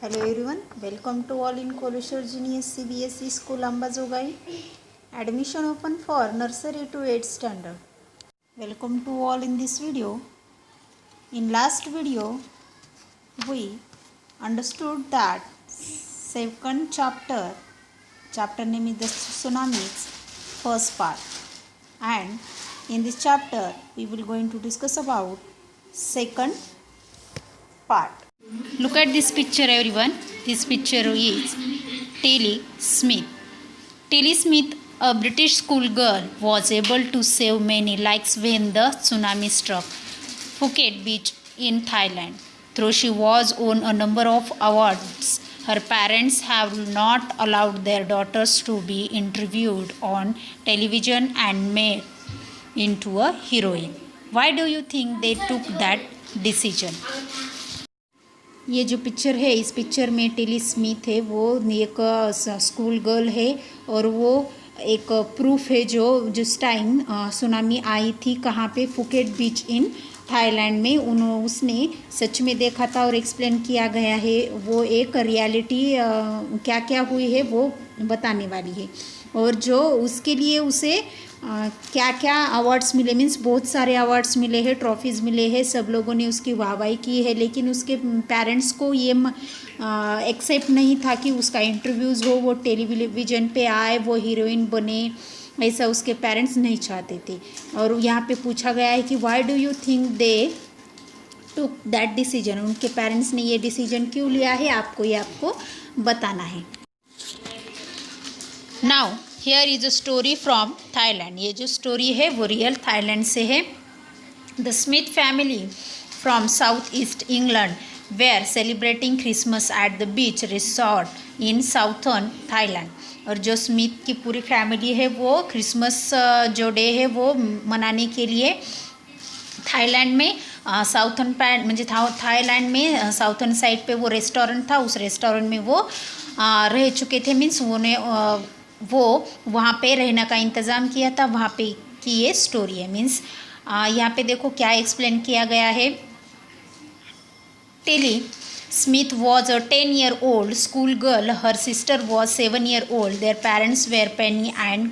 Hello everyone, welcome to all in Koleshwar Genius CBSE School Ambajogai. Admission open for nursery to 8th standard. Welcome to all in this video. In last video, we understood that second chapter name is the tsunamis, first part. And in this chapter, we will going to discuss about second part. Look at this picture everyone. This picture is Tilly Smith. Tilly Smith, a British schoolgirl, was able to save many lives when the tsunami struck Phuket beach in Thailand. Though she was won a number of awards, her parents have not allowed their daughters to be interviewed on television and made into a heroine. Why do you think they took that decision? ये जो picture है, इस picture में Tilly Smith है, वो एक school girl है और वो एक प्रूफ है जो जिस टाइम सुनामी आई थी कहाँ पे, फुकेट बीच इन थाईलैंड में उसने सच में देखा था और एक्सप्लेन किया गया है। वो एक रियलिटी क्या क्या हुई है वो बताने वाली है और जो उसके लिए उसे क्या क्या अवार्ड्स मिले, मीन्स बहुत सारे अवार्ड्स मिले हैं, ट्रॉफीज़ मिले हैं, सब लोगों ने उसकी वाहवाही की है। लेकिन उसके पेरेंट्स को ये एक्सेप्ट नहीं था कि उसका इंटरव्यूज़ हो, वो टेलीविज़न पे आए, वो हीरोइन बने, ऐसा उसके पेरेंट्स नहीं चाहते थे। और यहाँ पे पूछा गया है कि why do you think they took that decision, उनके पेरेंट्स ने ये डिसीजन क्यों लिया है, आपको बताना है। Now here is a story from Thailand. ये जो स्टोरी है वो रियल थाईलैंड से है। The Smith family from south east England were celebrating Christmas at the beach resort in southern Thailand. और जो स्मिथ की पूरी फैमिली है वो क्रिसमस जो डे है वो मनाने के लिए थाईलैंड में साउथर्न पैंट म्हणजे थाईलैंड में साउथर्न साइड पे वो रेस्टोरेंट था, उस रेस्टोरेंट में वो रह चुके थे, मीन्स उन्हें वो वहाँ पे रहने का इंतज़ाम किया था, वहाँ पे की ये स्टोरी है। मीन्स यहाँ पे देखो क्या एक्सप्लेन किया गया है। Tilly Smith was a 10-year-old schoolgirl. Her sister was 7-year-old. Their parents were Penny and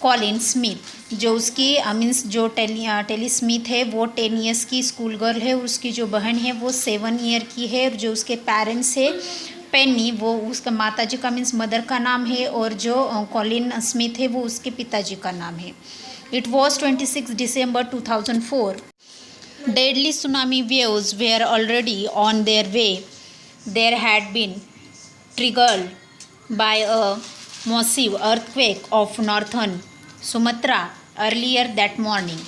Colin Smith. जो उसकी मीन्स जो टेली स्मिथ है वो 10 ईयर्स की स्कूल गर्ल है, उसकी जो बहन है वो 7 ईयर की है। जो उसके पेरेंट्स है पेनी, वो उसका माताजी का मीन्स मदर का नाम है, और जो कॉलिन स्मिथ है वो उसके पिताजी का नाम है। It was 26 December 2004. Deadly tsunami waves were already on their way. There had been triggered by a massive earthquake of northern Sumatra earlier that morning.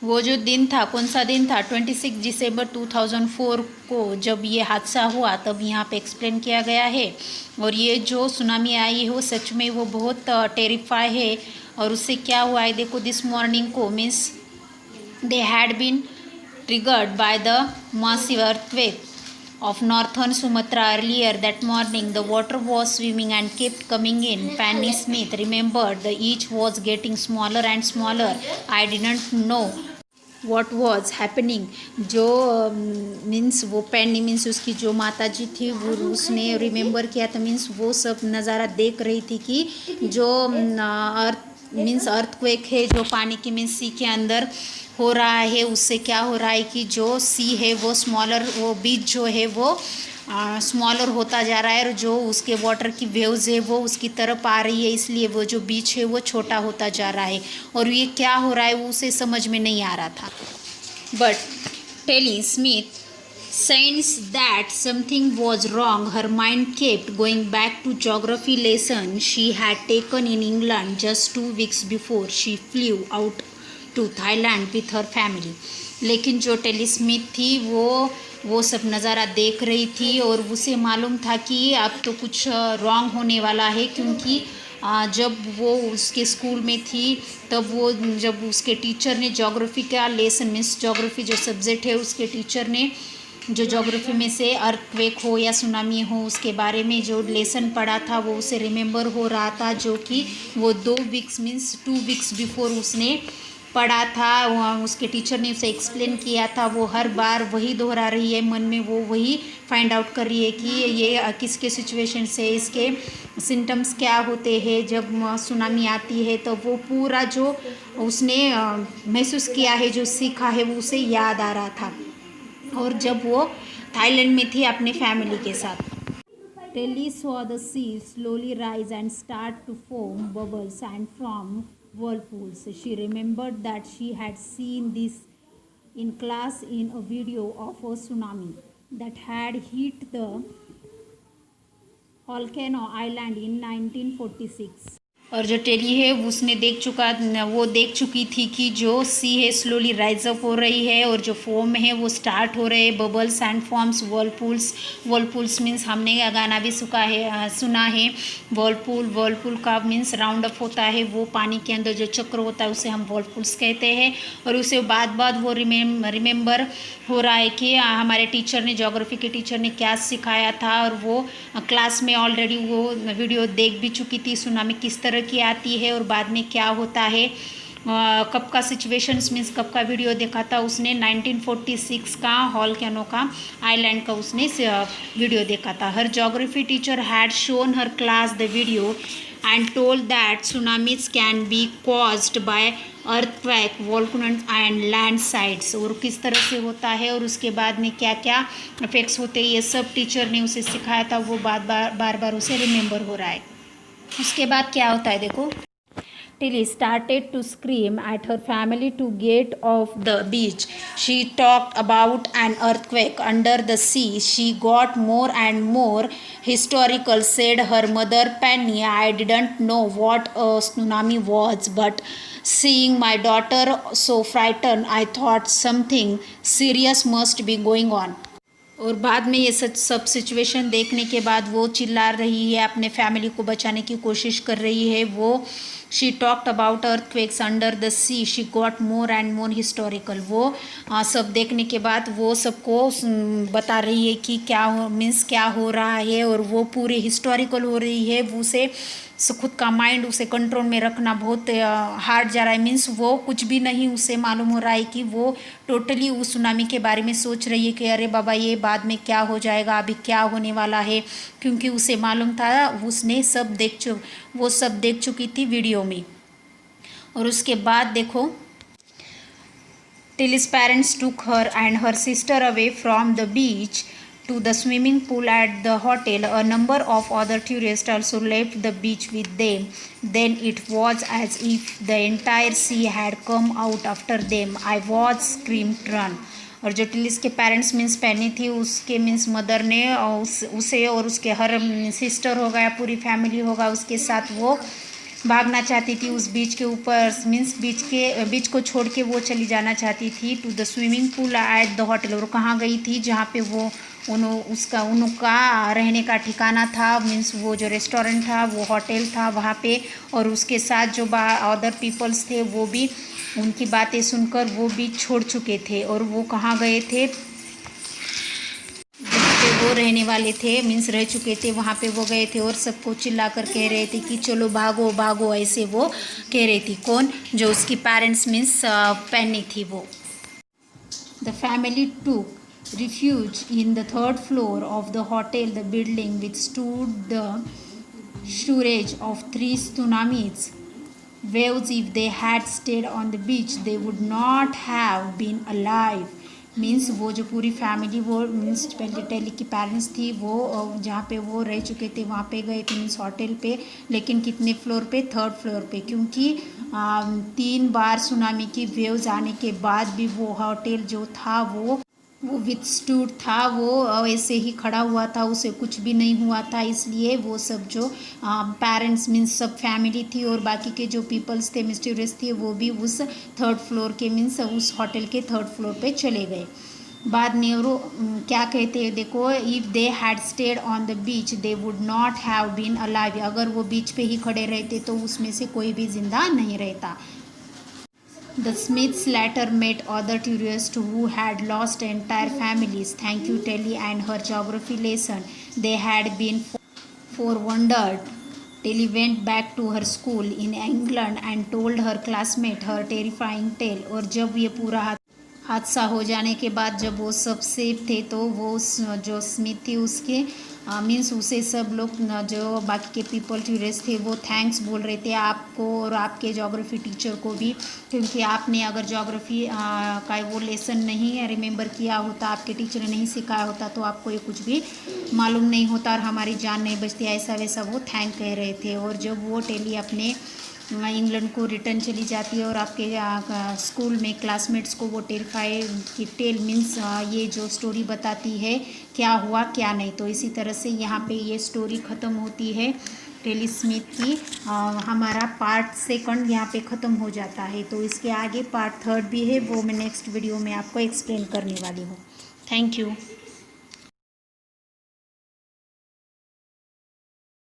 वो जो दिन था, कौन सा दिन था, 26 December 2004 को जब ये हादसा हुआ तब यहाँ पे एक्सप्लेन किया गया है। और ये जो सुनामी आई है वो सच में वो बहुत टेरिफाई है। और उससे क्या हुआ है देखो, दिस मॉर्निंग को means they had been triggered by the massive earthquake of northern Sumatra earlier that morning. The water was swimming and kept coming in. Penny Smith remembered the each was getting smaller and smaller. I didn't know what was happening. जो means वो पेनी means उसकी जो माता जी थी वो उसने remember किया था, मीन्स वो सब नज़ारा देख रही थी कि जो अर्थ मीन्स अर्थक्वेक है जो पानी की मीन्स सी के अंदर हो रहा है, उससे क्या हो रहा है कि जो सी है वो स्मॉलर, वो बीच जो है वो स्मॉलर होता जा रहा है और जो उसके वाटर की वेव्स है वो उसकी तरफ आ रही है, इसलिए वो जो बीच है वो छोटा होता जा रहा है। और ये क्या हो रहा है वो उसे समझ में नहीं आ रहा था। But Tilly Smith sensed that something was wrong. Her mind kept going back to geography lesson she had taken in England just 2 weeks before she flew out to Thailand with her family. लेकिन जो tele Smith थी वो सब नज़ारा देख रही थी और उसे मालूम था कि अब तो कुछ रॉन्ग होने वाला है, क्योंकि जब वो उसके स्कूल में थी तब वो जब उसके टीचर ने जोग्राफ़ी का लेसन मीन्स जोग्राफ़ी जो सब्जेक्ट है उसके टीचर ने जो जोग्राफ़ी में से अर्थक्वेक हो या सुनामी हो उसके बारे में जो लेसन पढ़ा था वो उसे रिमेंबर हो रहा था, जो कि वो 2 वीक्स मीन्स 2 वीक्स बिफोर उसने पढ़ा था, उसके टीचर ने उसे एक्सप्लेन किया था, वो हर बार वही दोहरा रही है, मन में वो वही फाइंड आउट कर रही है कि ये किसके सिचुएशन से, इसके सिम्टम्स क्या होते हैं जब सुनामी आती है। तो वो पूरा जो उसने महसूस किया है, जो सीखा है, वो उसे याद आ रहा था, और जब वो थाईलैंड में थी अपने फैमिली के साथ। Telly saw the sea slowly rise and start to foam bubbles and from whirlpools. She remembered that she had seen this in class in a video of a tsunami that had hit the volcano island in 1946. और जो tele है उसने वो देख चुकी थी कि जो सी है स्लोली राइज अप हो रही है, और जो फॉर्म है वो स्टार्ट हो रहे हैं, बबल्स एंड फॉर्म्स, वर्लपूल्स मीन्स हमने गाना भी सुना है। वर्लपूल का मीन्स राउंड अप होता है, वो पानी के अंदर जो चक्र होता है उसे हम वर्लपूल्स कहते हैं। और उसे बाद वो रिमेंबर हो रहा है कि हमारे टीचर ने, ज्योग्राफी के टीचर ने क्या सिखाया था, और वो क्लास में ऑलरेडी वो वीडियो देख भी चुकी थी, सुनामी किस तरह की आती है और बाद में क्या होता है। कब का सिचुएशंस मीन्स कब का वीडियो देखा था उसने, 1946 का वोल्केनो का आइलैंड का उसने वीडियो देखा था। Her geography teacher had shown her class the video and told that tsunamis can be caused by earthquake, volcanoes and landslides, और किस तरह से होता है और उसके बाद में क्या क्या इफेक्ट्स होते हैं, ये सब टीचर ने उसे सिखाया था। वो बार बार उसे रिमेंबर हो रहा है। उसके बाद क्या होता है देखो। Tilly started to scream at her family to get off the beach. She talked about an earthquake under the sea. She got more and more hysterical, said her mother Penny. I didn't know what a tsunami was, but seeing my daughter so frightened, I thought something serious must be going on. और बाद में ये सब situation देखने के बाद वो चिल्ला रही है, अपने फैमिली को बचाने की कोशिश कर रही है। वो she talked about earthquakes under the sea, she got more and more historical. वो सब देखने के बाद वो सबको बता रही है कि क्या क्या हो रहा है, और वो पूरी हिस्टोरिकल हो रही है। वो उसे खुद का माइंड उसे कंट्रोल में रखना बहुत हार्ड जा रहा है। मीन्स वो कुछ भी नहीं उसे मालूम हो रहा है कि वो टोटली उस सुनामी के बारे में सोच रही है कि अरे बाबा ये बाद में क्या हो जाएगा, अभी क्या होने वाला है, क्योंकि उसे मालूम था, उसने वो सब देख चुकी थी वीडियो में। और उसके बाद देखो, Tilly's parents took her and her sister away from the beach to the swimming pool at the hotel. A number of other tourists also left the beach with them. Then it was as if the entire sea had come out after them. I was screamed run. और जो Tillis के parents means पेनी थी, उसके means mother ने उसे और उसके her sister होगा या पूरी फैमिली होगा उसके साथ वो भागना चाहती थी उस बीच के ऊपर। मीन्स बीच को छोड़ के वो चली जाना चाहती थी to the swimming pool at the hotel. और कहाँ गई थी, जहाँ पे वो उनका रहने का ठिकाना था, मीन्स वो जो रेस्टोरेंट था वो होटल था वहाँ पे। और उसके साथ जो अदर पीपल्स थे वो भी उनकी बातें सुनकर वो भी छोड़ चुके थे। और वो कहाँ गए थे, वो रहने वाले थे, मीन्स रह चुके थे, वहाँ पे वो गए थे और सबको चिल्ला कर कह रहे थे कि चलो भागो भागो, ऐसे वो कह रही थी। कौन, जो उसकी पेरेंट्स मीन्स पेनी थी वो। द फैमिली टूक refuge in the third floor of the hotel. The building withstood the storage of 3 tsunamis waves. If they had stayed on the beach, they would not have been alive. Means वो जो पूरी family, वो means पहले tele की parents थी, वो जहाँ पे वो रह चुके थे वहाँ पे गए थे मीन्स होटल पे। लेकिन कितने फ्लोर पे, 3rd फ्लोर पे, क्योंकि 3 बार सुनामी की वेव्स आने के बाद भी वो होटल जो था वो विथस्टूड था, वो ऐसे ही खड़ा हुआ था, उसे कुछ भी नहीं हुआ था। इसलिए वो सब जो पेरेंट्स मीन्स सब फैमिली थी और बाकी के जो पीपल्स थे, मिस्टीरियस थे, वो भी उस 3rd फ्लोर के मीन्स उस होटल के 3rd फ्लोर पे चले गए। बाद में और क्या कहते हैं देखो, if they had stayed on the beach they would not have been alive. अगर वो बीच पे ही खड़े रहते तो उसमें से कोई भी जिंदा नहीं रहता। The Smiths later met other tourists who had lost entire families. Thank you, Telly, and her geography lesson. They had been forewarned Tilly went back to her school in England and told her classmate her terrifying tale. और जब ये पूरा हादसा हो जाने के बाद जब वो सब सेफ थे तो वो जो स्मिथ थी उसके मीन्स उसे सब लोग जो बाकी के पीपल टूरिस्ट थे वो थैंक्स बोल रहे थे आपको और आपके ज्योग्राफी टीचर को भी, क्योंकि आपने अगर ज्योग्राफी का वो लेसन नहीं रिमेंबर किया होता, आपके टीचर ने नहीं सिखाया होता तो आपको ये कुछ भी मालूम नहीं होता और हमारी जान नहीं बचती, ऐसा वैसा वो थैंक कह रहे थे। और जब वो टेली अपने इंग्लैंड को रिटर्न चली जाती है और आपके स्कूल में क्लासमेट्स को वो टेरिफाई की टेल मीन्स ये जो स्टोरी बताती है क्या हुआ क्या नहीं। तो इसी तरह से यहाँ पे ये स्टोरी ख़त्म होती है टेली स्मिथ की। हमारा पार्ट 2 यहाँ पे ख़त्म हो जाता है। तो इसके आगे पार्ट 3 भी है, वो मैं नेक्स्ट वीडियो में आपको एक्सप्लेन करने वाली हूँ। Thank you.